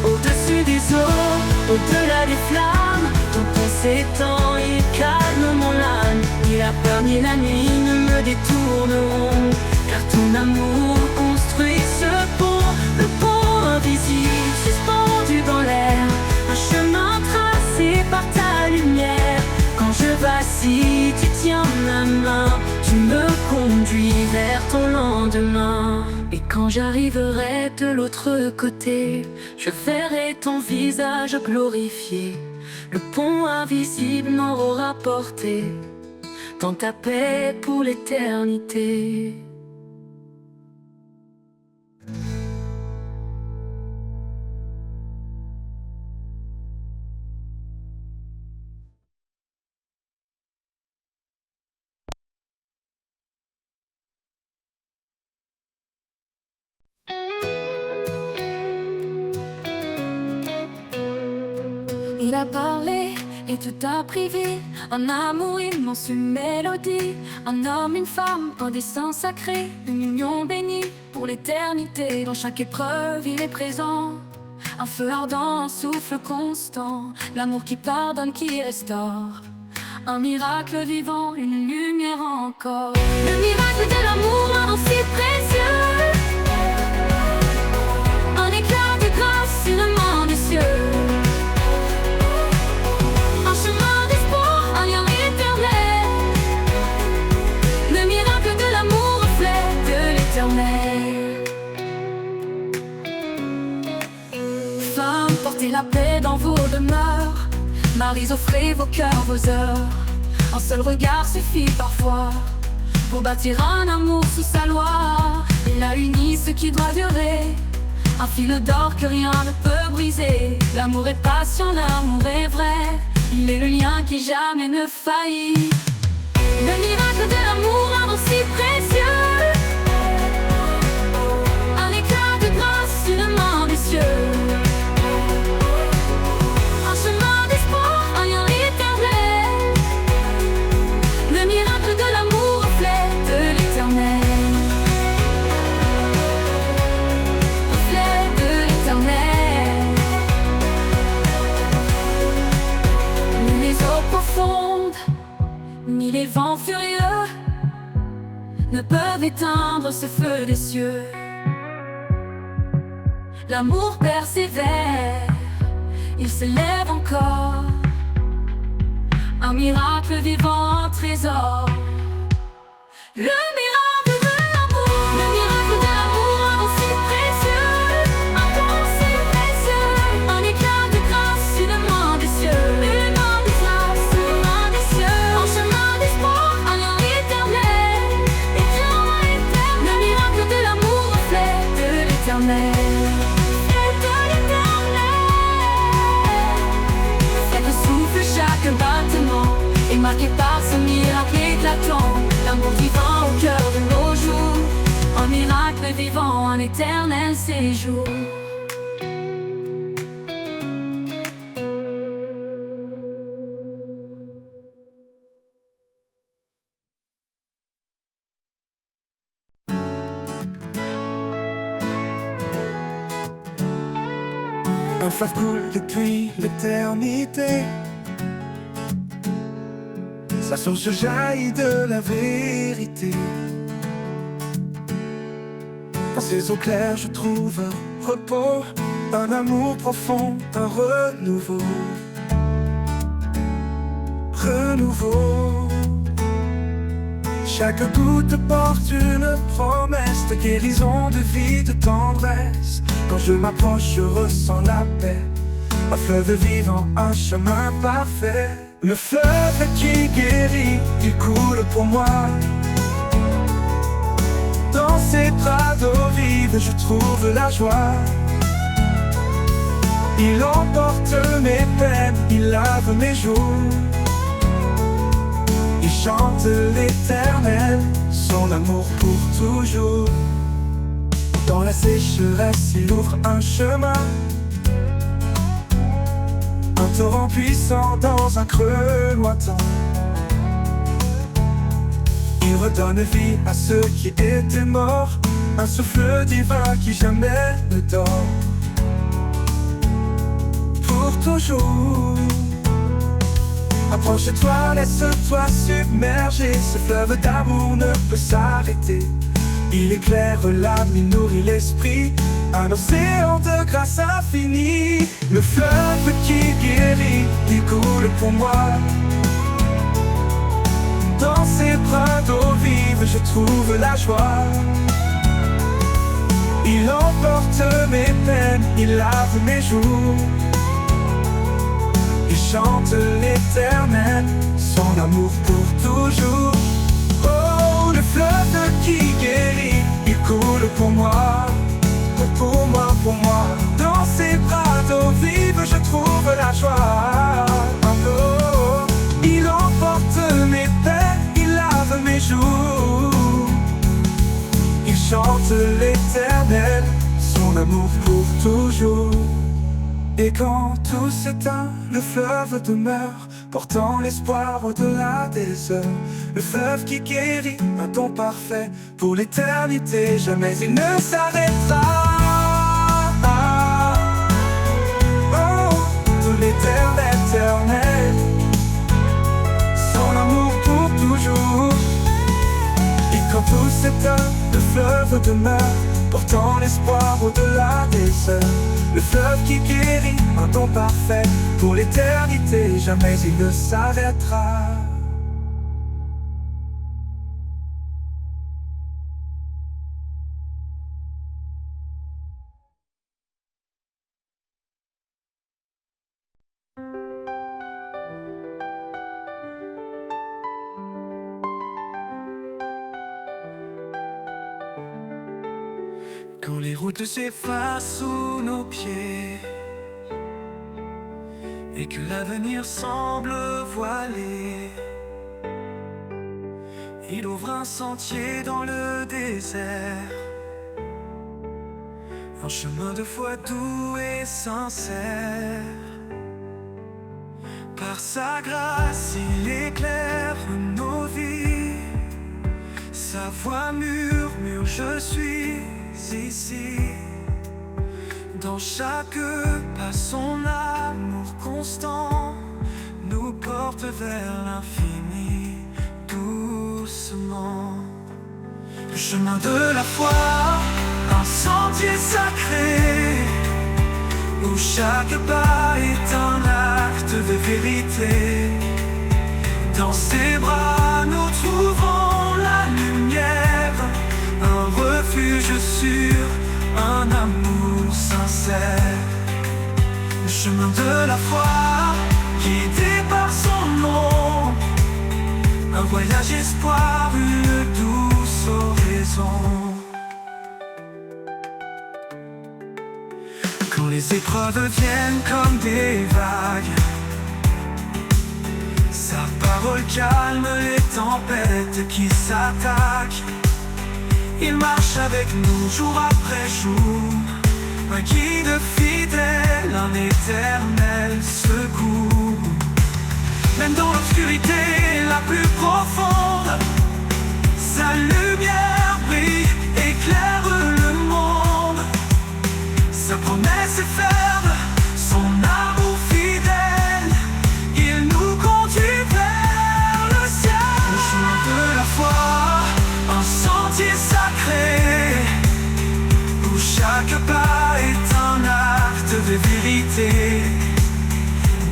Au-dessus des eaux, au-delà des flammes, ton pont s'étend, il calme mon âme. Ni la peur ni la nuit ne me détourneront, car ton amour construit ce pont. Le pont invisible suspendu dans l'air, un chemin tracé par ta lumière. Quand je vacille, tu tiens ma main, tu me conduis vers ton lendemain. Et Quand j'arriverai de l'autre côté, je verrai ton visage glorifié. Le pont invisible n'aura porté dans ta paix pour l'éternité. Il a parlé et tout a privé, un amour immense, une mélodie, un homme, une femme, un dessein sacré, une union bénie pour l'éternité. Dans chaque épreuve, il est présent, un feu ardent, un souffle constant, l'amour qui pardonne, qui restaure, un miracle vivant, une lumière encore. Le miracle de l'amour, un si précieux, un éclat de grâce, une main des cieux. Femmes, portez la paix dans vos demeures. Maris, offrez vos cœurs, vos heures. Un seul regard suffit parfois pour bâtir un amour sous sa loi. Il a uni ce qui doit durer, un fil d'or que rien ne peut briser. L'amour est patient, l'amour est vrai, il est le lien qui jamais ne faillit. Le miracle de l'amour, un don si précieux, un éclat de grâce, une main des cieux, un chemin d'espoir, un lien éternel. Le miracle de l'amour, reflet de l'éternel, reflet de l'éternel. Ni les eaux profondes, ni les vents furieux ne peuvent éteindre ce feu des cieux. L'amour persévère, il s'élève encore, un miracle vivant, un trésor. Le miracle de l'amour, le miracle de l'amour, un don si précieux, un don si précieux, un éclat de grâce, une main des cieux, une main de grâce, une main des cieux, un chemin d'espoir, un lien éternel, éternel. Le miracle de l'amour, reflet de l'éternel. Chaque battement est marqué par ce miracle éclatant, l'amour vivant au cœur de nos jours, un miracle vivant, un éternel séjour. Un fleuve coule depuis l'éternité, sa source jaillit de la vérité. Dans ces eaux claires je trouve un repos, un amour profond, un renouveau. Renouveau. Chaque goutte porte une promesse de guérison, de vie, de tendresse. Quand je m'approche, je ressens la paix, un fleuve vivant, un chemin parfait. Le fleuve qui guérit, il coule pour moi. Dans ces bras d'eau vive, je trouve la joie. Il emporte mes peines, il lave mes jours. Il chante l'éternel, son amour pour toujours. Dans la sécheresse, il ouvre un chemin, un torrent puissant dans un creux lointain. Il redonne vie à ceux qui étaient morts, un souffle divin qui jamais ne dort. Pour toujours. Approche-toi, laisse-toi submerger, ce fleuve d'amour ne peut s'arrêter. Il éclaire l'âme, il nourrit l'esprit, un océan de grâce infinie. Le fleuve qui guérit, il coule pour moi. Dans ces bras d'eau vive, je trouve la joie. Il emporte mes peines, il lave mes jours. Il chante l'éternel, son amour pour toujours. Oh, le fleuve qui guérit, il coule pour moi. Pour moi, pour moi. Dans ses bras d'eau vive, je trouve la joie. Oh, il emporte mes peines, il lave mes jours. Il chante l'éternel, son amour pour toujours. Et quand tout s'éteint, le fleuve demeure, portant l'espoir au-delà des heures. Le fleuve qui guérit, un don parfait pour l'éternité, jamais il ne s'arrêtera. Oh, de l'éternel, éternel, son amour pour toujours. Et quand tout s'éteint, le fleuve demeure, portant l'espoir au-delà des heures. Le fleuve qui guérit, un don parfait pour l'éternité, jamais il ne s'arrêtera. Quand les routes s'effacent sous nos pieds et que l'avenir semble voilé, il ouvre un sentier dans le désert, un chemin de foi doux et sincère. Par sa grâce, il éclaire nos vies, sa voix murmure, je suis ici. Dans chaque pas, son amour constant nous porte vers l'infini doucement. Le chemin de la foi, un sentier sacré, où chaque pas est un acte de vérité. Dans ses bras nous trouvons la lumière, un refuge sûr, un amour sincère. Le chemin de la foi, guidé par son nom, un voyage espoir, une douce oraison. Quand les épreuves viennent comme des vagues, sa parole calme les tempêtes qui s'attaquent. Il marche avec nous jour après jour, un guide fidèle, un éternel secours. Même dans l'obscurité la plus profonde, sa lumière brille, éclaire le monde. Sa promesse est ferme, son amour fidèle, il nous conduit vers le ciel. Le chemin de la foi, un sentier sacré, où chaque pas est un acte de vérité.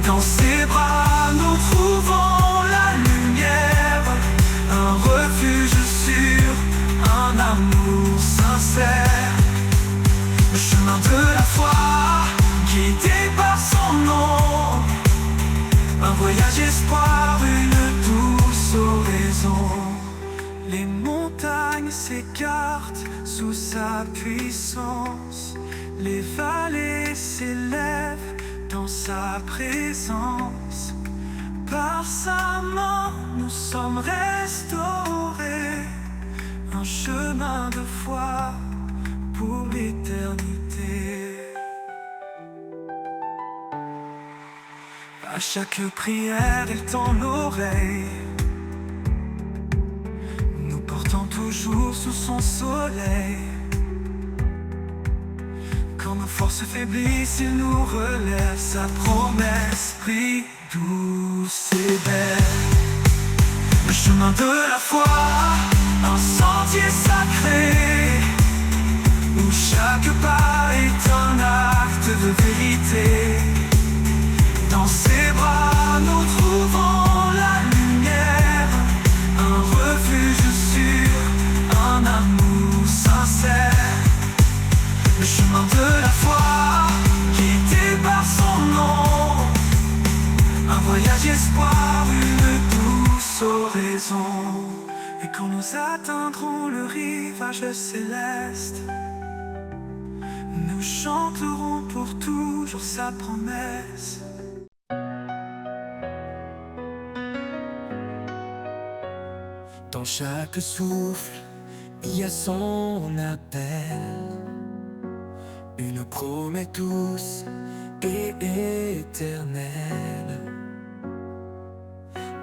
Dans ses bras nous trouvons la lumière, un refuge sûr, un amour sincère. Le chemin de la foi, guidé par son nom, un voyage espoir, une douce oraison. Les montagnes s'écartent sous sa puissance, les vallées s'élèvent dans sa présence. Par sa main nous sommes restaurés, un chemin de foi pour l'éternité. À chaque prière, il tend l'oreille, nous portant toujours sous son soleil. Quand nos forces faiblissent, il nous relève, sa promesse brille douce et belle. Le chemin de la foi, un sentier sacré, où chaque pas est un acte de vérité. Dans ses bras nous trouvons la lumière, un refuge sûr, un amour sincère. maison. Et quand nous atteindrons le rivage céleste, nous chanterons pour toujours sa promesse. Dans chaque souffle, il y a son appel, une promesse douce et éternelle.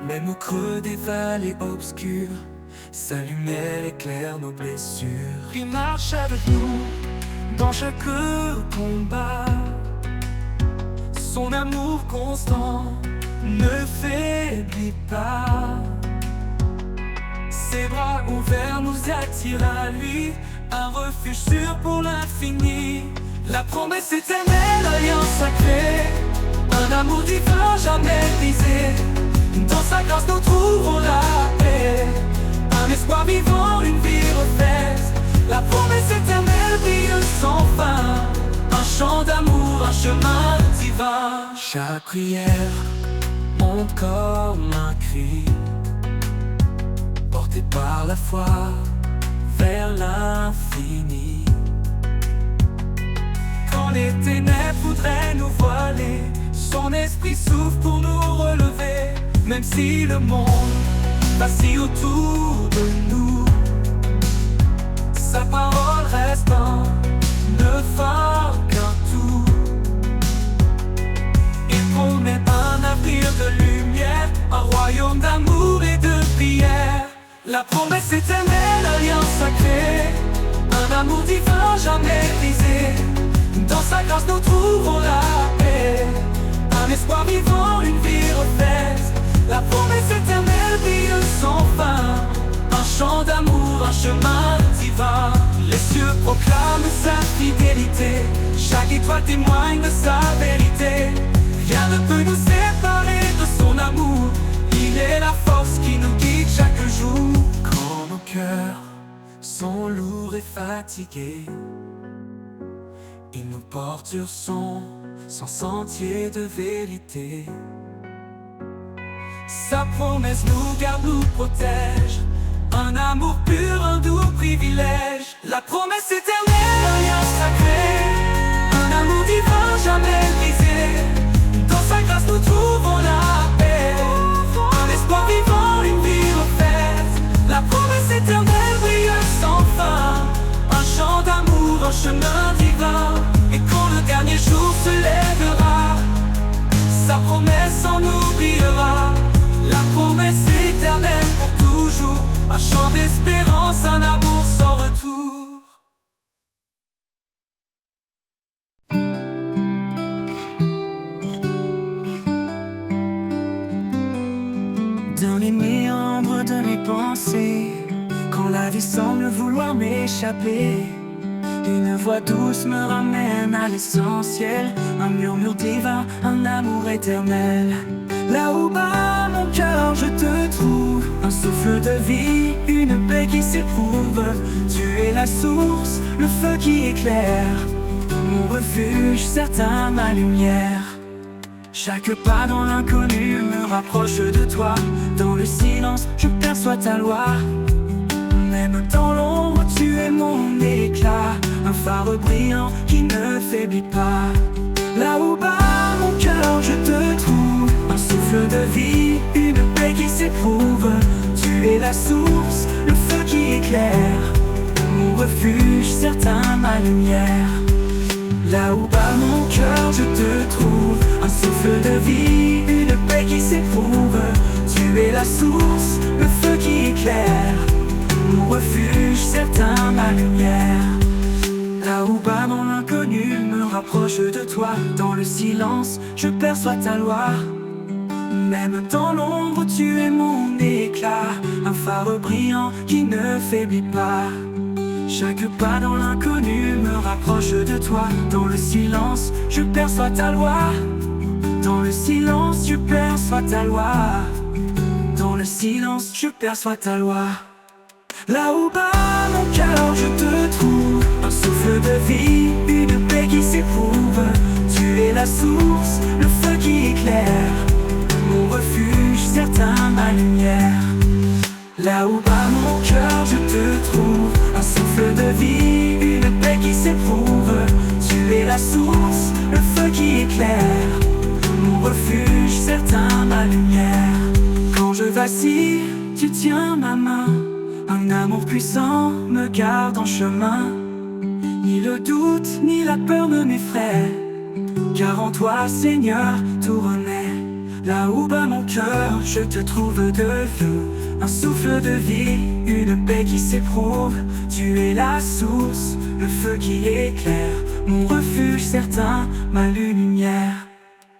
Même au creux des vallées obscures, sa lumière éclaire nos blessures. Il marche avec nous dans chaque combat. Son amour constant ne faiblit pas. Ses bras ouverts nous attirent à lui, un refuge sûr pour l'infini. La promesse éternelle, alliance sacrée, un amour divin jamais brisé. Dans sa grâce nous trouvons la paix, un espoir vivant, une vie refaite. La promesse éternelle brille sans fin, un chant d'amour, un chemin divin. Chaque prière monte comme un cri, porté par la foi vers l'infini. Quand les ténèbres voudraient nous voiler, son esprit souffle pour nous relever. Même si le monde vacille autour de nous, sa parole reste ne phare qu'un tout. Il promet un avenir de lumière, un royaume d'amour et de prière. La promesse éternelle, alliance sacrée, un amour divin jamais brisé. Dans sa grâce nous trouvons la paix, un espoir vivant, une vie refaite. La promesse éternelle brille sans fin, un chant d'amour, un chemin divin. Les cieux proclament sa fidélité, chaque étoile témoigne de sa vérité. Rien ne peut nous séparer de son amour, il est la force qui nous guide chaque jour. Quand nos cœurs sont lourds et fatigués, il nous porte sur son sentier de vérité. Sa promesse nous garde, nous protège, un amour pur, un doux privilège. La promesse éternelle, alliance sacrée, un amour divin jamais brisé. Dans sa grâce nous trouvons la paix, un espoir vivant, une vie refaite. La promesse éternelle brille sans fin, un chant d'amour, un chemin divin. Et quand le dernier jour se lèvera, sa promesse en oubliera. La promesse éternelle pour toujours, un chant d'espérance, un amour sans retour. Dans les méandres de mes pensées, quand la vie semble vouloir m'échapper, une voix douce me ramène à l'essentiel, un murmure divin, un amour éternel. Là où bat mon cœur, je te trouve, un souffle de vie, une paix qui s'éprouve. Tu es la source, le feu qui éclaire, mon refuge, certain, ma lumière. Chaque pas dans l'inconnu me rapproche de toi. Dans le silence, je perçois ta loi. Même dans l'ombre, tu es mon éclat, un phare brillant qui ne faiblit pas. Là où bat mon cœur, je te trouve, un souffle de vie, une paix qui s'éprouve. Tu es la source, le feu qui éclaire, mon refuge, certain, ma lumière. Là où bat mon cœur, je te trouve, un souffle de vie, une paix qui s'éprouve. Tu es la source, le feu qui éclaire, mon refuge, certain, ma lumière. Là où bat mon inconnu me rapproche de toi. Dans le silence, je perçois ta loi. Même dans l'ombre, tu es mon éclat, un phare brillant qui ne faiblit pas. Chaque pas dans l'inconnu me rapproche de toi. Dans le silence, je perçois ta loi. Dans le silence, je perçois ta loi. Dans le silence, je perçois ta loi. Là où bat mon cœur, je te trouve, un souffle de vie, une paix qui s'éprouve. Tu es la source, le feu qui éclaire, mon refuge, certain, ma lumière. certain ma lumière. Quand je vacille, tu tiens ma main. Un amour puissant me garde en chemin. Ni le doute, ni la peur ne m'effraient, car en toi, Seigneur, tout renaît. Là où bat mon cœur, je te trouve de feu. Un souffle de vie, une paix qui s'éprouve. Tu es la source, le feu qui éclaire, mon refuge certain, ma lumière.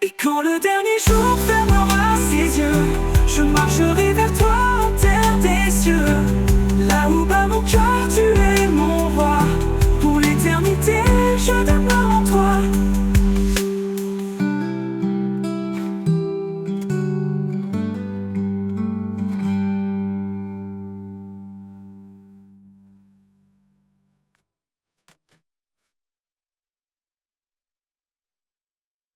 Et quand le dernier jour fermera ses yeux, je marcherai vers